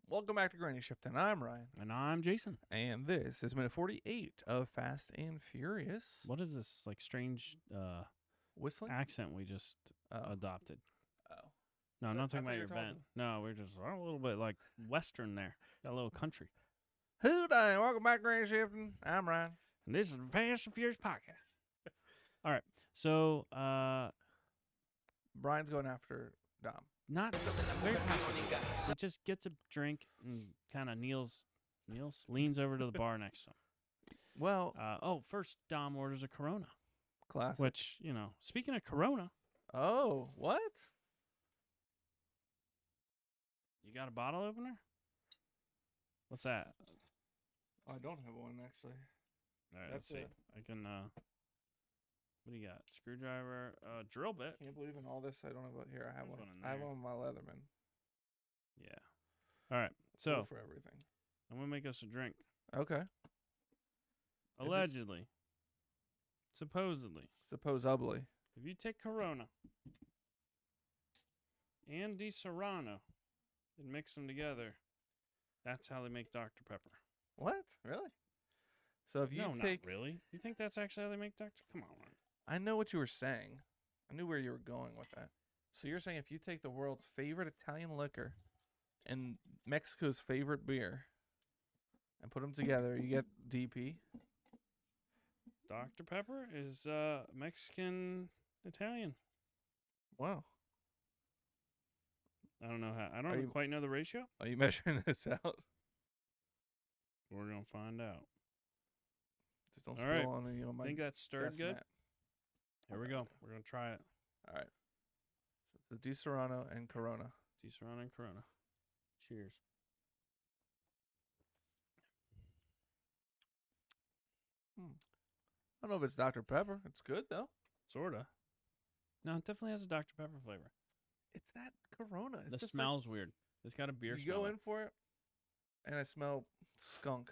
Welcome back to Granny Shift, and I'm Ryan. And I'm Jason. And this is minute 48 of Fast and Furious. What is this like strange Whistling? accent we just adopted? Oh. No, I'm not talking I about thought your you were vent. No, we're just a little bit like Western there. Got a little country. Who dang? Welcome back to Granny Shift, and I'm Ryan. And this is the Fast and Furious podcast. All right. So, Brian's going after Dom. not very possibly. He just gets a drink and kind of leans over to the bar next to him. Well, First Dom orders a Corona. classic. Which, speaking of Corona, Oh, what? you got a bottle opener? What's that? I don't have one, actually. All right, That's let's see. it. I can, what do you got? Screwdriver, drill bit. Can't believe in all this I don't have it here. I have There's one. one in I have there. one on my Leatherman. Yeah. All right, Go so for everything. I'm going to make us a drink. Okay. this- Allegedly. Supposedly. Supposedly. If you take Corona and Di Serrano and mix them together, that's how they make Dr. Pepper. What? Really? So if you No, take... not really. You think that's actually how they make Dr. Come on, Ryan. I know what you were saying. I knew where you were going with that. So you're saying if you take the world's favorite Italian liquor and Mexico's favorite beer and put them together, you get DP? Dr. Pepper is Mexican Italian. Wow. I don't know how. I Are don't you- quite know the ratio. Are you measuring this out? We're gonna find out. Just don't All spill right. on any of my Think that's stirred desk good? mat. Here we go. We're gonna try it. All right. So the Di Serrano and Corona. Di Serrano and Corona. Cheers. I don't know if it's Dr. Pepper. It's good, though. Sorta. No, it definitely has a Dr. Pepper flavor. It's that Corona. It's The just smell's weird. It's got a beer like, you smell. go in for it, and I smell skunk.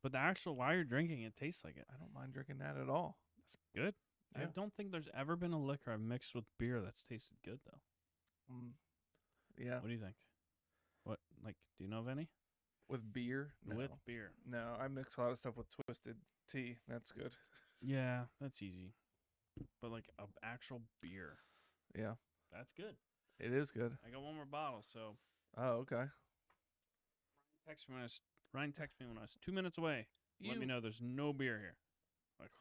But the actual while you're drinking, it tastes like it. I don't mind drinking that at all. That's good. I Yeah. don't think there's ever been a liquor I've mixed with beer that's tasted good though. Yeah. What do you think? What do you know of any? With beer? No. With beer. No, I mix a lot of stuff with twisted tea. That's good. Yeah, that's easy. But like a actual beer, Yeah, that's good. it is good. I got one more bottle, so Oh, okay. Ryan texted me when I was 2 minutes away. Let me know there's no beer here. Like,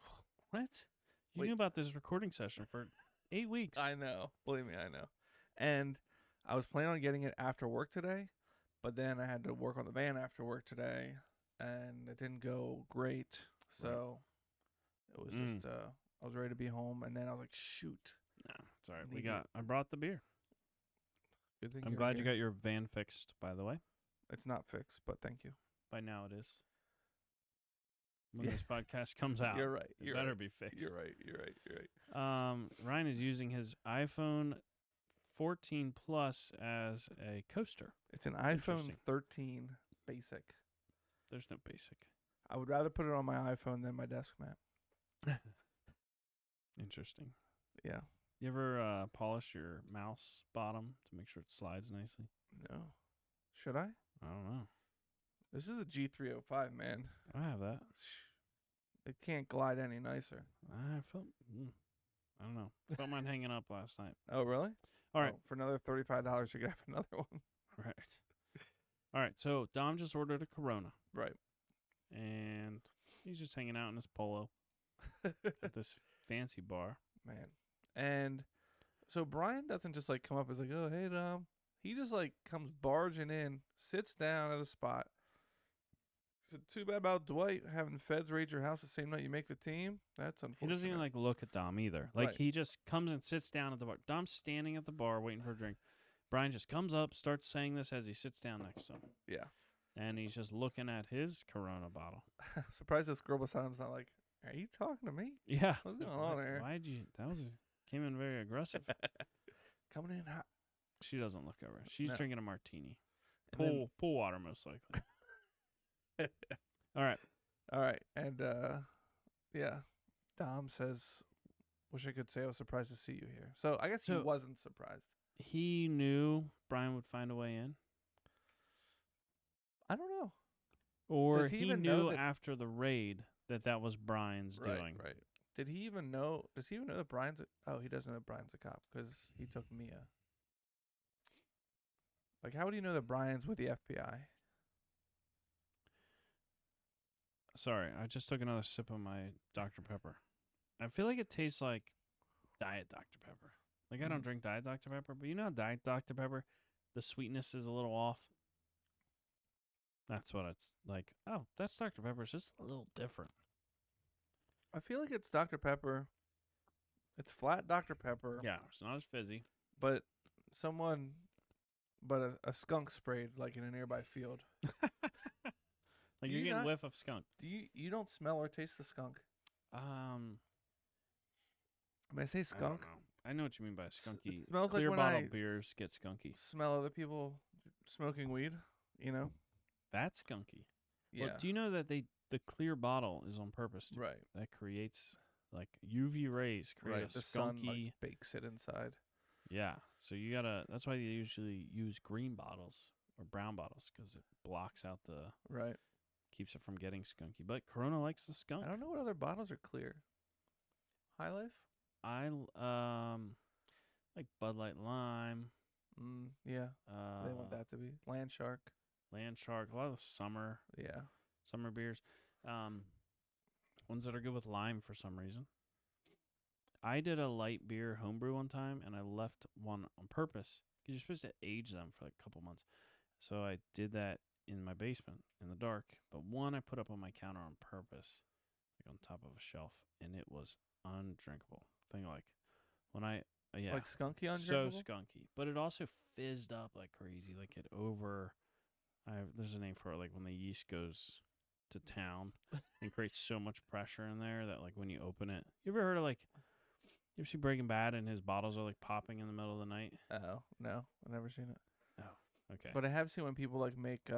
what? You Wait. knew about this recording session for 8 weeks. I know. Believe me, I know. And I was planning on getting it after work today, but then I had to work on the van after work today, and it didn't go great. So it was Mm. just I was ready to be home, and then I was like, shoot. No, it's all right. Need it. I brought the beer. Good thing I'm you're glad you here. got your van fixed, by the way. It's not fixed, but thank you. By now it is. When Yeah. this podcast comes out, You're right. it You're better right. be fixed. You're right. You're right. You're right. Ryan is using his iPhone 14 Plus as a coaster. It's an iPhone Interesting. 13 basic. There's no basic. I would rather put it on my iPhone than my desk mat. Interesting. Yeah. You ever polish your mouse bottom to make sure it slides nicely? No. Should I? I don't know. This is a G305, man. I have that. It can't glide any nicer. I felt. I don't know. Felt mine hanging up last night. Oh, really? All right. Oh, for another $35, you could have another one. Right. All right. So Dom just ordered a Corona, Right. and he's just hanging out in his polo at this fancy bar. Man. And so Brian doesn't just like come up as like, oh, hey, Dom. He just like comes barging in, sits down at a spot. Said, too bad about Dwight having the feds raid your house the same night you make the team. That's He unfortunate. doesn't even like look at Dom either. Like Right. he just comes and sits down at the bar. Dom's standing at the bar waiting for a drink. Brian just comes up, starts saying this as he sits down next to him. Yeah. And he's just looking at his Corona bottle. I'm surprised this girl beside him's not like, are you talking to me? Yeah. What's going on there? Why'd you? Came in very aggressive. Coming in hot. She doesn't look over. She's No. drinking a martini. And then- Pool water, most likely. All right. All right. And yeah. Dom says, wish I could say I was surprised to see you here. So I guess he So- wasn't surprised. he knew Brian would find a way in, I don't know. or Does he he even know knew that? after the raid that was Brian's doing. Right. Did he even know? Does he even know that Brian's? Oh, he doesn't know that Brian's a cop because he took Mia. Like, how would he know that Brian's with the FBI? Sorry, I just took another sip of my Dr Pepper. I feel like it tastes like Diet Dr Pepper. Like I don't Mm. drink Diet Dr Pepper, but you know, Diet Dr Pepper, the sweetness is a little off. That's what it's like. Oh, that's Dr Pepper. It's just a little different. I feel like it's Dr Pepper. It's flat Dr Pepper, Yeah, it's not as fizzy. but someone, but a skunk sprayed like in a nearby field. Like Do you're you getting not- whiff of skunk. You don't smell or taste the skunk? When I say I don't skunk, know. I know what you mean by skunky. it smells like Clear when bottle I beers get skunky. smell other people smoking weed. You know? That's skunky. Yeah. Well, do you know that the clear bottle is on purpose? Right. That creates like UV rays create Right. a The sun skunky. like bakes it inside. Yeah. So you gotta. That's why they usually use green bottles or brown bottles because it blocks out the Right. keeps it from getting skunky. But Corona likes the skunk. I don't know what other bottles are clear. High Life. Like Bud Light Lime. Yeah. They want Uh, that to be Land Shark. Land Shark. A lot of summer beers. Ones that are good with lime for some reason. I did a light beer homebrew one time, and I left one on purpose because you're supposed to age them for like a couple months. So I did that in my basement in the dark. But one I put up on my counter on purpose, like on top of a shelf, and it was undrinkable. Thing like when I yeah, Like skunky so undrinkable. skunky, but it also fizzed up like crazy. Like it over. There's a name for it. Like when the yeast goes to town and creates so much pressure in there that like when you open it, you ever heard of like you ever see Breaking Bad and his bottles are like popping in the middle of the night? Oh no, I've never seen it. Oh, okay. But I have seen when people like make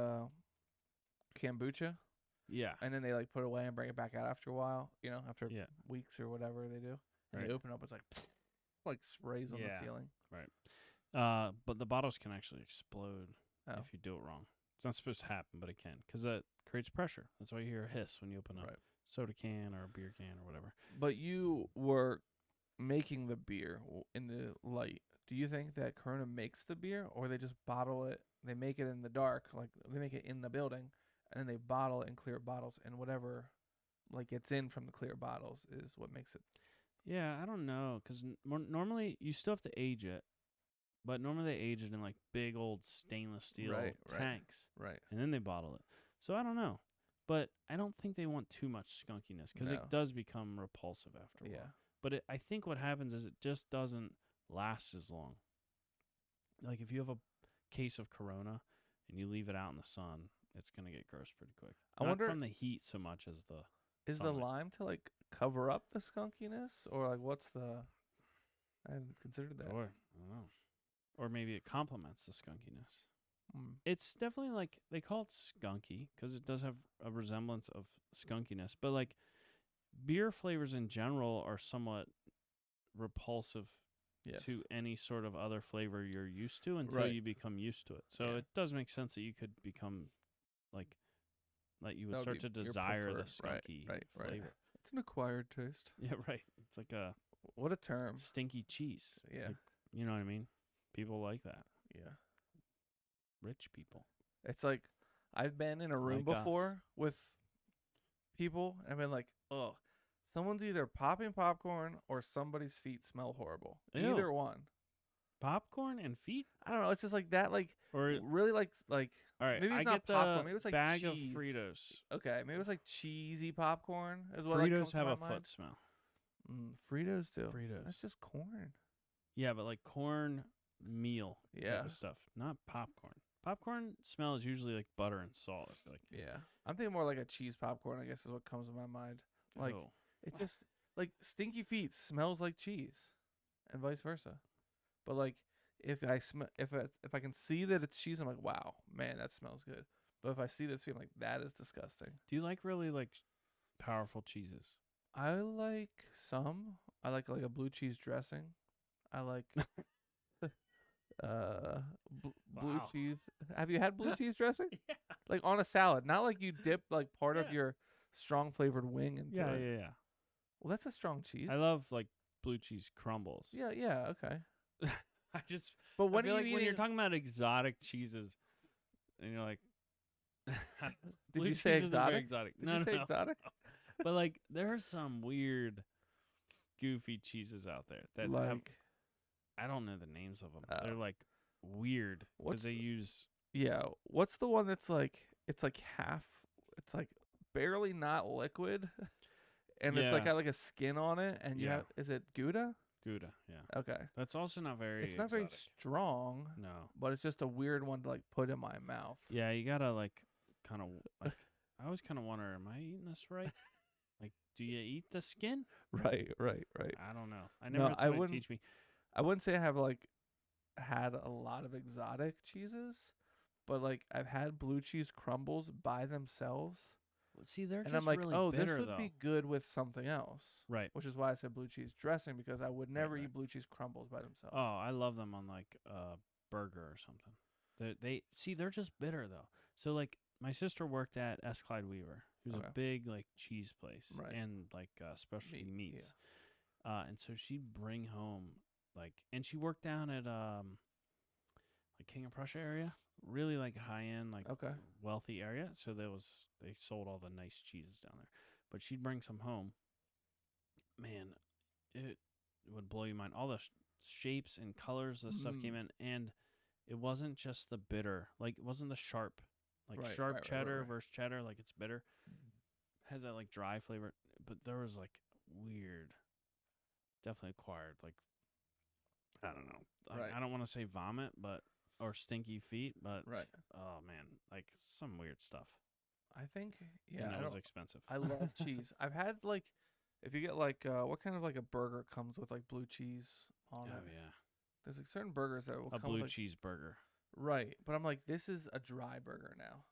kombucha Yeah, and then they like put it away and bring it back out after a while. You know, after yeah, weeks or whatever they do. And right. they open up, it's like sprays on Yeah. the ceiling. But the bottles can actually explode Oh. if you do it wrong. It's not supposed to happen, but it can because that creates pressure. That's why you hear a hiss when you open a Right. soda can or a beer can or whatever. But you were making the beer in the light. Do you think that Corona makes the beer, or they just bottle it? They make it in the dark, like they make it in the building, and then they bottle it in clear bottles, and whatever like gets in from the clear bottles is what makes it. Yeah, I don't know because normally you still have to age it, but normally they age it in like big old stainless steel Right. tanks, Right. and then they bottle it. So I don't know, but I don't think they want too much skunkiness because No. it does become repulsive after a Yeah. while. But I think what happens is it just doesn't last as long. Like if you have a case of Corona and you leave it out in the sun, it's gonna get gross pretty quick. I Not wonder- from the heat so much as the Is the sunlight. lime to like cover up the skunkiness, or like what's the? I hadn't considered that. Boy, I don't know. Or maybe it complements the skunkiness. Mm. It's definitely like they call it skunky because it does have a resemblance of skunkiness, but like beer flavors in general are somewhat repulsive Yes. to any sort of other flavor you're used to until Right. you become used to it. So Yeah. it does make sense that you could become like you That would would start be to your desire the preferred, right, skunky right. flavor. It's an acquired taste. Yeah, right. It's like a What a term. stinky cheese. Yeah. Like, you know what I mean? People like that. Yeah. Rich people. It's like I've been in a room Like us. before with people and I've been like, oh, someone's either popping popcorn or somebody's feet smell horrible. Ew. Either one. Popcorn and feet? I don't know. It's just like that, like Or really like all right, maybe it's I not get the popcorn. Maybe it's like bag cheese. of Fritos. Okay, maybe it's like cheesy popcorn. Is what like, comes Fritos to have my a mind. foot smell. Fritos do. Fritos. That's just corn. Yeah, but like corn meal type Yeah. of stuff, not popcorn. Popcorn smell is usually like butter and salt. I feel like. Yeah. I'm thinking more like a cheese popcorn, I guess is what comes to my mind. Like Oh. it just like stinky feet smells like cheese and vice versa. But like if I if I can see that it's cheese, I'm like, wow, man, that smells good. But if I see this feet, I'm like, that is disgusting. Do you like really like powerful cheeses? I like some. I like a blue cheese dressing. I like Have you had blue cheese dressing? Yeah. Like on a salad, not like you dip like part of Yeah. your strong flavored wing into Yeah, it. yeah. Well, that's a strong cheese. I love like blue cheese crumbles. Yeah, yeah, okay. I But when feel are like you when you're eating? talking about exotic cheeses, and you're like, Did blue you say cheeses are very exotic? exotic. Did No, you say no. exotic? But like, there are some weird, goofy cheeses out there that have. Like, I don't know the names of them. uh, They're like weird because what's they use. yeah? What's the one that's like it's like half? It's like barely not liquid, and it's like Yeah. got like a skin on it, and you Yeah. have is it Gouda? Gouda. Yeah. Okay, That's also not very. it's not very exotic. strong, No. but it's just a weird one to like put in my mouth. Yeah, you gotta like kind of like. I always kind of wonder, am I eating this right? Like, do you eat the skin? Right, right, right. I don't know. I No, never had I somebody wouldn't. teach me. I wouldn't say I have like had a lot of exotic cheeses, but like I've had blue cheese crumbles by themselves, See, they're and just I'm like, really oh, bitter this would though. be good with something else. Right. Which is why I said blue cheese dressing because I would never right. eat blue cheese crumbles by themselves. Oh, I love them on like a burger or something. They see they're just bitter though. So like my sister worked at S. Clyde Weaver, who's Okay. a big like cheese place Right. and like specialty Meat, meats. And so she'd bring home like, and she worked down at like King of Prussia area, really like high end, like Okay. wealthy area. So they sold all the nice cheeses down there. But she'd bring some home. Man, it would blow your mind. All the shapes and colors the stuff came in, and it wasn't just the bitter. Like it wasn't the sharp, like Right, sharp right, cheddar right. versus cheddar. Like it's bitter, has that like dry flavor. But there was like weird, definitely acquired. Like I don't know. Right. I don't want to say vomit, but or stinky feet, but Right. oh man, like some weird stuff. I think yeah, and I it was don't. expensive. I love cheese. I've had like, if you get like, what kind of like a burger comes with like blue cheese on Oh it? yeah, There's like certain burgers that will a come blue with like, cheeseburger. right, but I'm like, this is a dry burger now.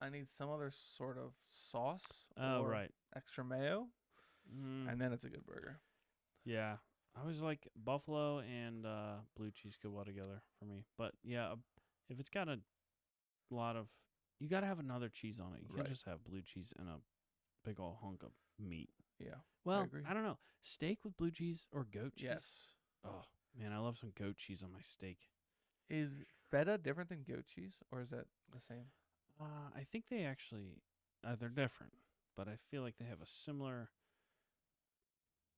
I need some other sort of sauce Oh or right. extra mayo, Mm, and then it's a good burger. yeah, I was like buffalo and blue cheese go well together for me. But yeah, if it's got a lot of, you got to have another cheese on it. You can't Right. just have blue cheese and a big old hunk of meat. Yeah. Well, agree. I don't know. Steak with blue cheese or goat cheese? Yes. Oh man, I love some goat cheese on my steak. Is feta different than goat cheese, or is that the same? I think they actually they're different, but I feel like they have a similar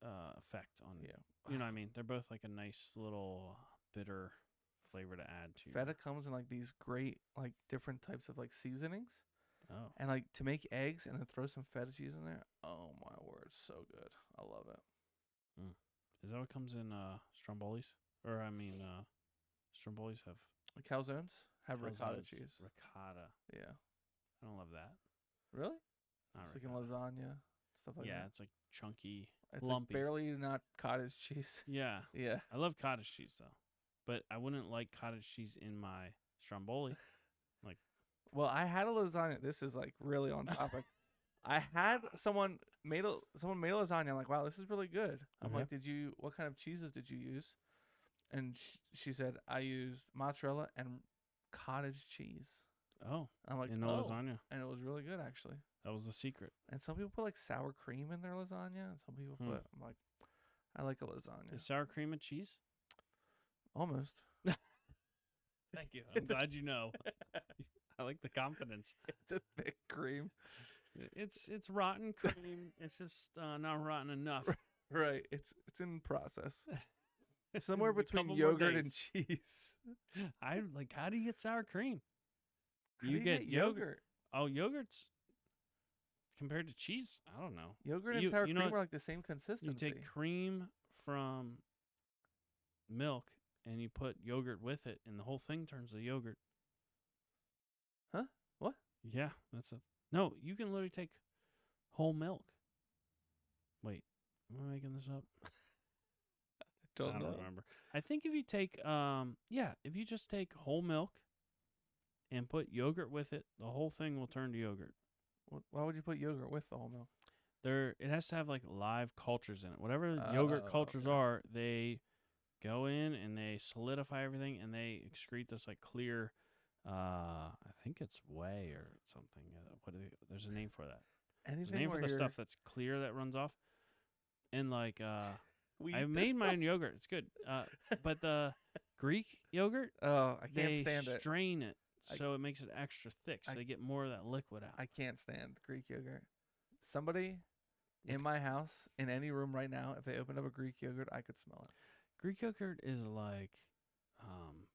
effect on. Yeah. You know what I mean? They're both like a nice little bitter flavor to add to. Feta comes in like these great like different types of like seasonings, Oh, and like to make eggs and then throw some feta cheese in there. Oh my word, so good. I love it. is that what comes in Strombolis? Or I mean, Strombolis have The calzones have ricotta calzones, cheese. Ricotta. Yeah. I don't love that. Really? Not It's like in ricotta. lasagna, stuff like Yeah, that. it's like chunky, It's lumpy. like barely not cottage cheese. Yeah, Yeah. I love cottage cheese though, but I wouldn't like cottage cheese in my Stromboli. Well, I had a lasagna. This is like really on topic. I had someone made a lasagna. I'm like, wow, this is really good. I'm Okay. like, what kind of cheeses did you use? And she said, I used mozzarella and cottage cheese. Oh, I'm like, in the oh, lasagna. and it was really good actually. That was the secret. And some people put like sour cream in their lasagna, and some people put. I'm like, I like a lasagna. Is sour cream and cheese? Almost. Thank you. I'm glad you know. I like the confidence. It's a thick cream. It's rotten cream. It's just not rotten enough. Right. It's in process. Somewhere A between couple more yogurt and days. cheese. I like. How do you get sour cream? How do You you get get yogurt. Oh, yogurt's compared to cheese. I don't know. Yogurt and You- sour you know cream what? are like the same You consistency. take cream from milk and you put yogurt with it, and the whole thing turns to yogurt. Huh? What? Yeah, that's a no. You can literally take whole milk. Wait, am I making this up? I don't remember. I think if you take if you just take whole milk and put yogurt with it, the whole thing will turn to yogurt. Why would you put yogurt with the whole milk? It has to have like live cultures in it. Whatever yogurt cultures okay. are, they go in and they solidify everything and they excrete this like clear I think it's whey or something. There's a name for that. There's a Anything name for where the you're stuff that's clear that runs off. And like we I eat made this my stuff? own yogurt. It's good. But the Greek yogurt, Oh, I can't they stand it. strain it I- so it makes it extra thick, so I- they get more of that liquid out. I can't stand Greek yogurt. Somebody With- in my house, in any room right now, if they opened up a Greek yogurt, I could smell it. Greek yogurt is like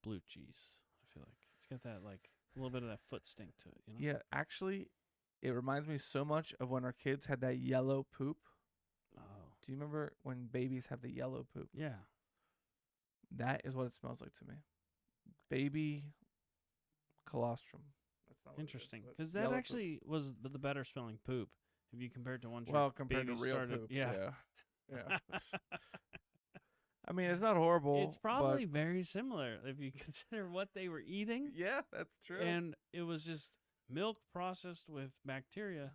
blue cheese. I feel like it's got that like a little bit of that foot stink to it. You know? Yeah, actually, it reminds me so much of when our kids had that yellow poop. Oh. Do you remember when babies have the yellow poop? Yeah. That is what it smells like to me. Baby colostrum. That's not what it is, Interesting, but because that yellow poop. actually was the better smelling poop if you compared to one. Well, compared to baby real started, poop. Yeah. Yeah. I mean, it's not horrible. It's probably very similar if you consider what they were eating. Yeah, that's true. And it was just milk processed with bacteria.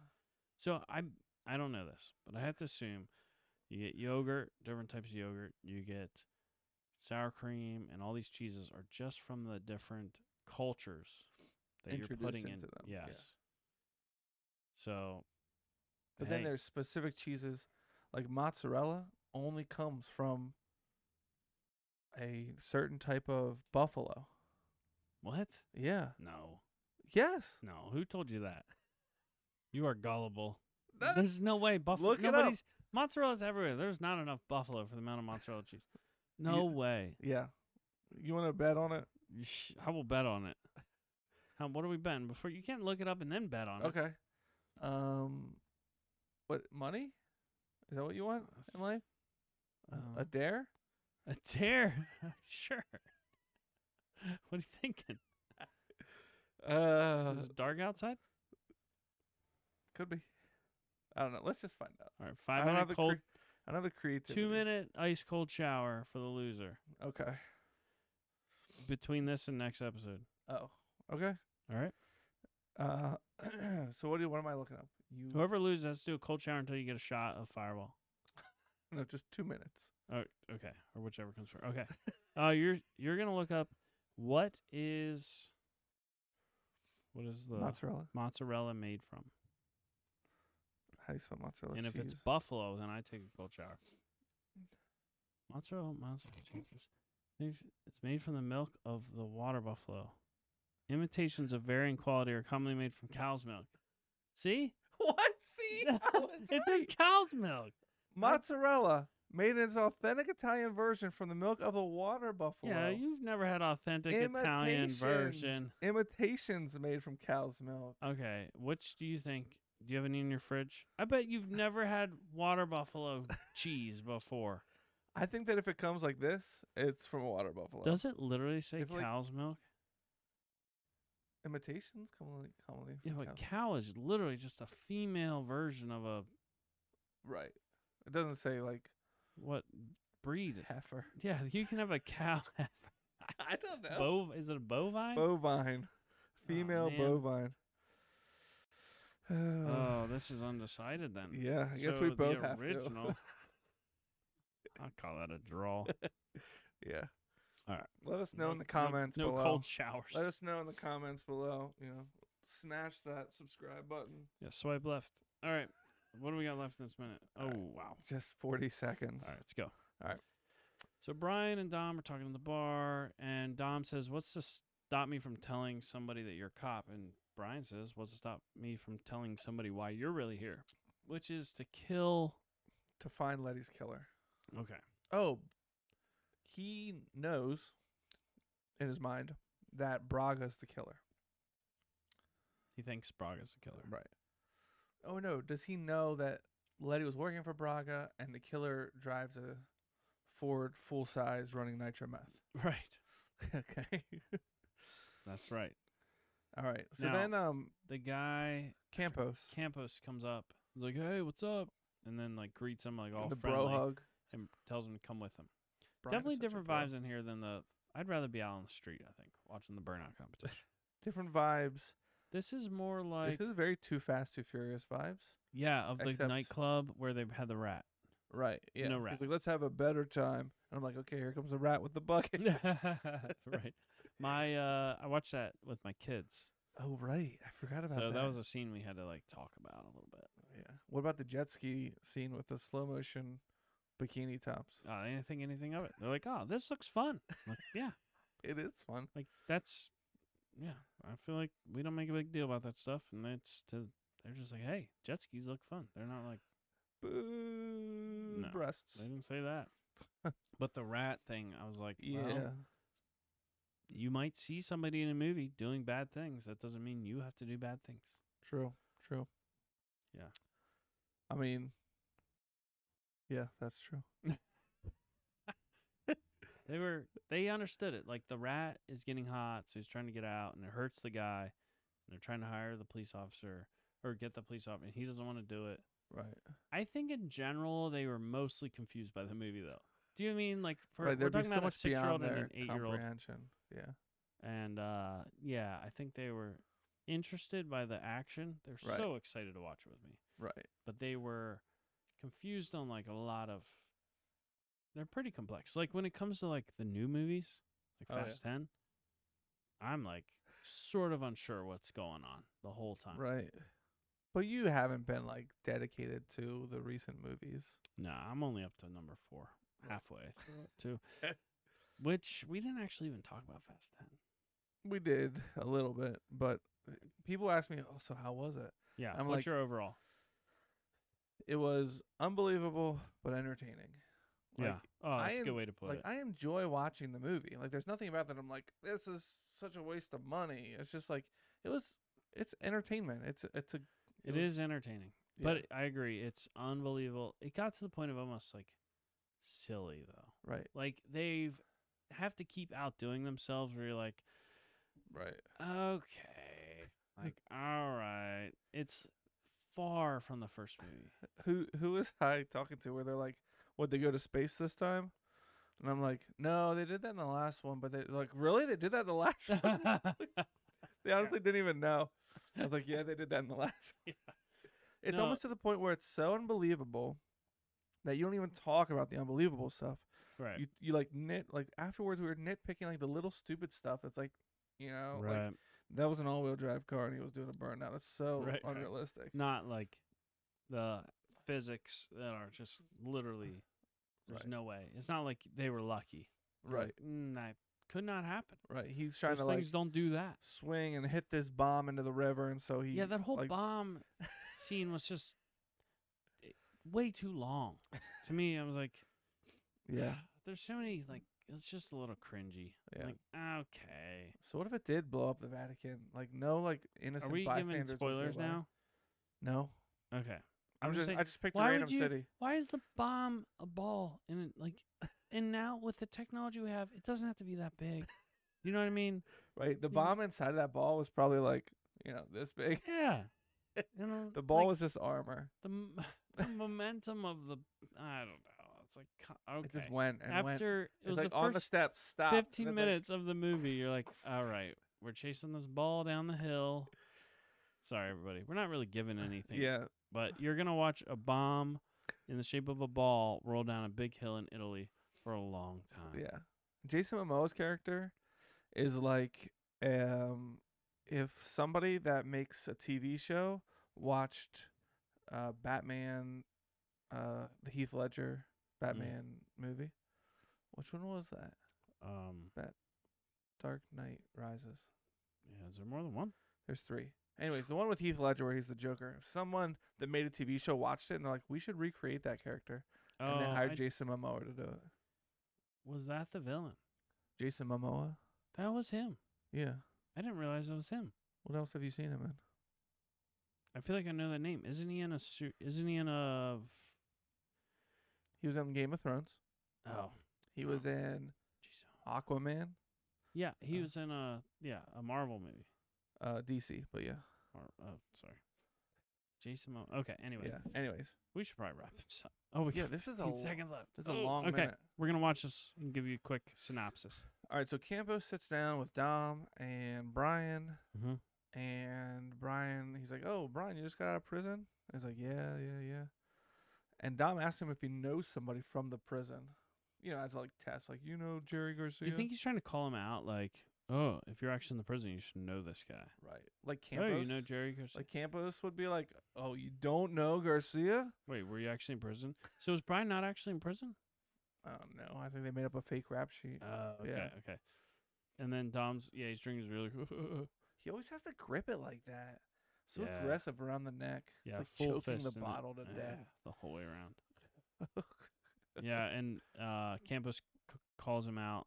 So I don't know this, but I have to assume you get yogurt, different types of yogurt. You get sour cream, and all these cheeses are just from the different cultures that you're Introduced putting in. into them, Yes. yeah. So, But hey, then there's specific cheeses, like mozzarella only comes from a certain type of buffalo. what? Yeah. No, Yes. no. Who told you that? You are gullible. That- There's no way buffalo. Look it up. Nobody's mozzarella's everywhere. There's not enough buffalo for the amount of mozzarella cheese. No way. Yeah. You want to bet on it? I will bet on it. What are we betting before? You can't look it up and then bet on it. Okay. What, money? Is that what you want in life? A dare? A dare? Sure. What are you thinking? Is it dark outside? Could be. I don't know. Let's just find out. All right, I 5 don't have minute the cold, I don't have the creativity. 2 minute ice cold shower for the loser Okay. between this and next episode. Oh. Okay. All right. So what am I looking up? You Whoever loses has to do a cold shower until you get a shot of Fireball. No, just 2 minutes. Oh, okay, or whichever comes first. Okay. You're gonna look up what is the Mozzarella. mozzarella made from, How do you spell mozzarella and if cheese? it's buffalo, then I take a cold shower. Mozzarella cheese. It's made from the milk of the water buffalo. Imitations of varying quality are commonly made from cow's milk. See? What? See? I was It's right. in cow's milk. Mozzarella, made in its authentic Italian version from the milk of the water buffalo. Yeah, you've never had authentic Italian version. Imitations made from cow's milk. Okay, which do you think? Do you have any in your fridge? I bet you've never had water buffalo cheese before. I think that if it comes like this, it's from a water buffalo. Does it literally say If, like, cow's milk? Imitations commonly Yeah, from but cow. cow is literally just a female version of a Right. It doesn't say like what breed? heifer. Yeah, you can have a cow. I don't know. Is it a bovine? Bovine. Female man. bovine. Oh, this is undecided then. Yeah, I guess So we the both have original. to. I'll call that a draw. Yeah. All right. Let us know in the comments no below. cold showers. Let us know in the comments below. Smash that subscribe button. Yeah, swipe left. All right. What do we got left in this minute? Oh, All right. wow. Just 40 seconds. All right, let's go. All right. So Brian and Dom are talking in the bar, and Dom says, "What's to stop me from telling somebody that you're a cop?" And Brian says, "What's to stop me from telling somebody why you're really here?" Which is to kill. To find Letty's killer. Okay. Oh, he knows in his mind that Braga's the killer. He thinks Braga's the killer. Right. Oh, no. Does he know that Letty was working for Braga and the killer drives a Ford full-size running nitro meth? Right. Okay. That's right. All right. So Now, then The guy Campos. Campos comes up. He's like, "Hey, what's up?" And then like greets him like all the friendly bro hug. and tells him to come with him. Brian is Definitely such a different bro. vibes in here than the. I'd rather be out on the street. I think watching the burnout competition. Different vibes. This is more like This is very Too Fast, Too Furious vibes. yeah, of the except- nightclub where they've had the rat. Right. Yeah. No rat. He's like, let's have a better time. And I'm like, okay, here comes the rat with the bucket. Right. I watched that with my kids. Oh right, I forgot about that. So that was a scene we had to like talk about a little bit. Yeah. What about the jet ski scene with the slow motion bikini tops? They didn't think anything of it. They're like, "Oh, this looks fun." I'm like, yeah, It is fun. like that's yeah. I feel like we don't make a big deal about that stuff, and they're just like, "Hey, jet skis look fun." They're not like, Boo, no, breasts. they didn't say that. But the rat thing, I was like, Yeah. well, you might see somebody in a movie doing bad things. That doesn't mean you have to do bad things. True. Yeah. I mean, yeah, that's true. They understood it. Like the rat is getting hot, so he's trying to get out, and it hurts the guy. And they're trying to hire the police officer or get the police officer, and he doesn't want to do it. Right. I think in general they were mostly confused by the movie, though. Do you mean like for Right, we're there'd be talking so about a much beyond 6-year-old and their an 8-year-old? comprehension. Yeah. And yeah, I think they were interested by the action. They're Right. so excited to watch it with me. Right. But they were confused on like a lot of. They're pretty complex. Like when it comes to like the new movies, like Oh, Fast 10, I'm like sort of unsure what's going on the whole time. Right. But you haven't been like dedicated to the recent movies. No, I'm only up to number 4, halfway too. Which we didn't actually even talk about Fast 10. We did a little bit, but people ask me, "Oh, so how was it?" Yeah, I'm what's like- your overall? It was unbelievable but entertaining. Yeah. Oh, that's a good en- way to put Like it. I enjoy watching the movie. Like there's nothing about that I'm like, this is such a waste of money. It's just like it's entertainment. It is entertaining. Yeah. But I agree, it's unbelievable. It got to the point of almost like silly though. right. Like they've have to keep outdoing themselves where you're like, Right. okay, like all right. It's far from the first movie. Who was I talking to where they're like, would they go to space this time? And I'm like, no, they did that in the last one, but they're like, really? They did that in the last one? They honestly didn't even know. I was like, yeah, they did that in the last one. Yeah. It's No. almost to the point where it's so unbelievable that you don't even talk about the unbelievable stuff. Right. You like afterwards we were nitpicking like the little stupid stuff. It's like, like Right. that was an all-wheel drive car and he was doing a burnout. That's so Right. unrealistic. Not like the physics that are just literally there's Right. no way. It's not like they were lucky. You're Right. like, that could not happen. Right. He's trying Those to things like don't do that. swing and hit this bomb into the river, and so he Yeah, that whole like, bomb scene was just way too long. To me, I was like, yeah. there's so many, like, it's just a little cringy. Yeah. Like, okay. So what if it did blow up the Vatican? Like no like Are innocent we bystanders giving would spoilers go by. now? No. Okay. I'm just saying, I just picked a why would random you- city. why is the bomb a ball? And like, and now with the technology we have, it doesn't have to be that big. You know what I mean? Right. The you- bomb inside of that ball was probably like, this big. Yeah. You know, The ball like, was just armor. the momentum of the, I don't know. It's like, okay. It just went and went. After it It's was like the on the first steps, stop. and 15 it's like- minutes of the movie, you're like, all right, we're chasing this ball down the hill. Sorry, everybody. We're not really giving anything. yeah. But you're going to watch a bomb in the shape of a ball roll down a big hill in Italy for a long time. Yeah. Jason Momoa's character is like if somebody that makes a TV show watched Batman, the Heath Ledger Batman movie. Which one was that? Dark Knight Rises. Yeah, is there more than one? There's 3. Anyways, the one with Heath Ledger where he's the Joker. If someone that made a TV show watched it and they're like, we should recreate that character. And they hired Jason Momoa to do it. Was that the villain? Jason Momoa? That was him. Yeah. I didn't realize that was him. What else have you seen him in? I feel like I know that name. Isn't he in a Isn't he in a? He was in Game of Thrones. Oh, He was in jeez. Aquaman. Yeah, he Oh. was in a Marvel movie. DC, but yeah. Sorry. Jason Okay, anyway. Yeah. Anyways. We should probably wrap this up. Oh, we Yeah, got this is 15 seconds left. This is a long okay. minute. We're going to watch this and give you a quick synopsis. All right, so Campos sits down with Dom and Brian, Mm-hmm. and Brian, he's like, "Oh, Brian, you just got out of prison?" And he's like, "Yeah." And Dom asks him if he knows somebody from the prison, as like test, like Jerry Garcia. Do you think he's trying to call him out? Like, oh, if you're actually in the prison, you should know this guy. Right. Like Campos. Oh, you know Jerry Garcia? Like Campos would be like, oh, you don't know Garcia? Wait, were you actually in prison? So is Brian not actually in prison? I don't know. I think they made up a fake rap sheet. Oh, okay, Yeah. okay. And then Dom's, he's drinking his really. He always has to grip it like that. So Yeah. aggressive around the neck. Yeah, it's like full choking fist the in it. bottle to Yeah, death. the whole way around. Yeah, and Campos calls him out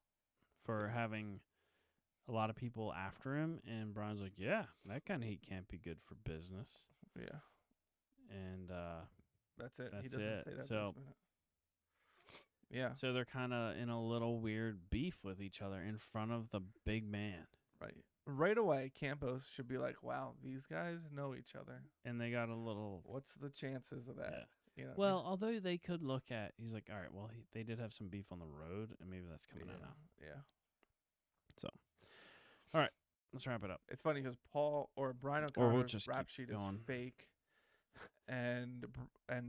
for having a lot of people after him, and Brian's like, yeah, that kind of heat can't be good for business. Yeah. And that's it. that's he doesn't it. say that So, this minute. Yeah. So they're kind of in a little weird beef with each other in front of the big man. Right. Right away, Campos should be like, wow, these guys know each other. And they got a little... What's the chances of that? Yeah. You know, well, although they could look at... He's like, all right, well, they did have some beef on the road, and maybe that's coming out now. Yeah. So, all right, let's wrap it up. It's funny because Brian O'Connor's rap sheet is fake. And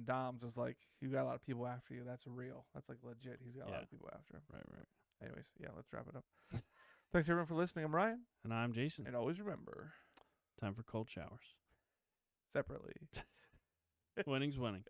Dom's is like, you got a lot of people after you. That's real. That's like legit. He's got a lot of people after him. Right. Anyways, yeah, let's wrap it up. Thanks everyone for listening. I'm Ryan. And I'm Jason. And always remember, time for cold showers. Separately. Winning's winning.